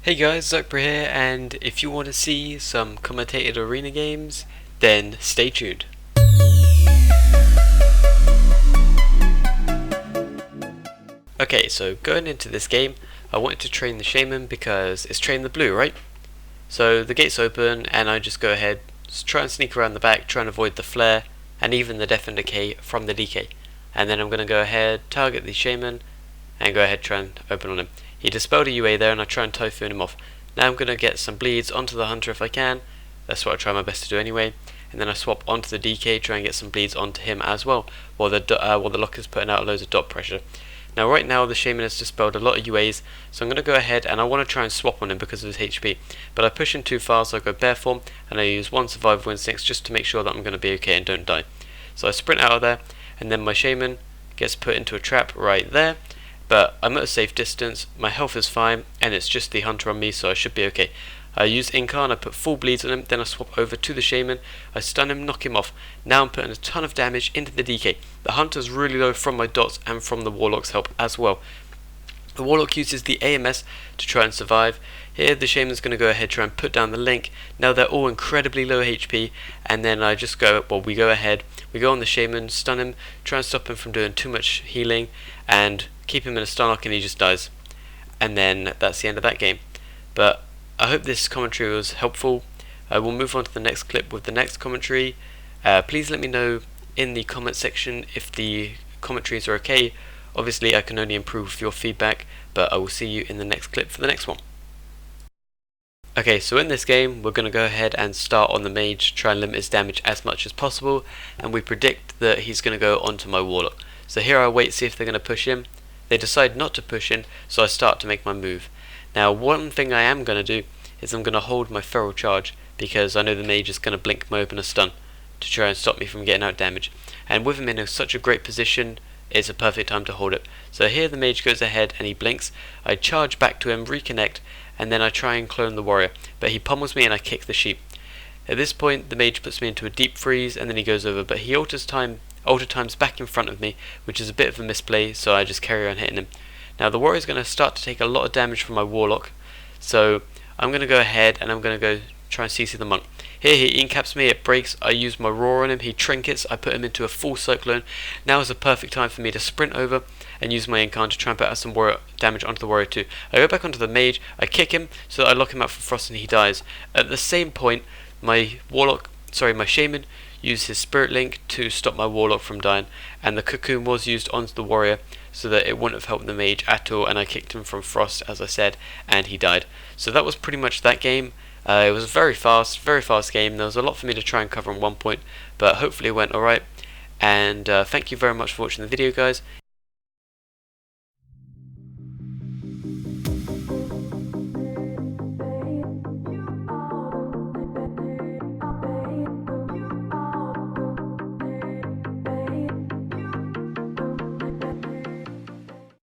Hey guys, Zypra here, and if you want to see some commentated arena games, then stay tuned. Okay, so going into this game, I wanted to train the shaman because it's train the blue, right? So the gate's open, and I just go ahead, try and sneak around the back, try and avoid the flare, and even the death and decay from the DK. And then I'm going to go ahead, target the shaman, and go ahead try and open on him. He dispelled a UA there, and I try and typhoon him off. Now I'm going to get some bleeds onto the hunter if I can. That's what I try my best to do anyway. And then I swap onto the DK, try and get some bleeds onto him as well, while the lock is putting out loads of dot pressure. Now right now the shaman has dispelled a lot of UAs, so I'm going to go ahead and I want to try and swap on him because of his HP. But I push him too far, so I go bare form, and I use one survival instincts just to make sure that I'm going to be okay and don't die. So I sprint out of there, and then my shaman gets put into a trap right there. But I'm at a safe distance, my health is fine, and it's just the hunter on me, so I should be okay. I use Incarn, I put full bleeds on him, then I swap over to the shaman, I stun him, knock him off. Now I'm putting a ton of damage into the DK. The hunter's really low from my dots and from the Warlock's help as well. The Warlock uses the AMS to try and survive. Here the shaman's going to go ahead try and put down the link. Now they're all incredibly low HP, and then I just we go ahead, we go on the shaman, stun him, try and stop him from doing too much healing, and keep him in a stun lock, and he just dies. And then that's the end of that game. But I hope this commentary was helpful. I will move on to the next clip with the next commentary. Please let me know in the comment section if the commentaries are okay. Obviously I can only improve with your feedback, but I will see you in the next clip for the next one. Okay, so in this game we're going to go ahead and start on the mage, try and limit his damage as much as possible, and we predict that he's going to go onto my warlock. So here I wait, see if they're going to push in. They decide not to push in, so I start to make my move. Now one thing I am going to do is I'm going to hold my feral charge, because I know the mage is going to blink my opener stun to try and stop me from getting out damage. And with him in such a great position, it's a perfect time to hold it. So here the mage goes ahead and he blinks. I charge back to him, reconnect, and then I try and clone the warrior, but he pummels me and I kick the sheep. At this point the mage puts me into a deep freeze and then he goes over, but he alters times back in front of me, which is a bit of a misplay, so I just carry on hitting him. Now the warrior is going to start to take a lot of damage from my warlock, so I'm going to go ahead and I'm going to go try and CC the monk. Here he incaps me, it breaks, I use my roar on him, he trinkets, I put him into a full cyclone. Now is the perfect time for me to sprint over and use my incarn to try and put out some warrior damage onto the warrior too. I go back onto the mage, I kick him so that I lock him out for frost and he dies. At the same point my shaman used his spirit link to stop my warlock from dying, and the cocoon was used onto the warrior so that it wouldn't have helped the mage at all, and I kicked him from frost as I said, and he died. So that was pretty much that game. It was a very fast game. There was a lot for me to try and cover in one point, but hopefully it went alright. And thank you very much for watching the video, guys.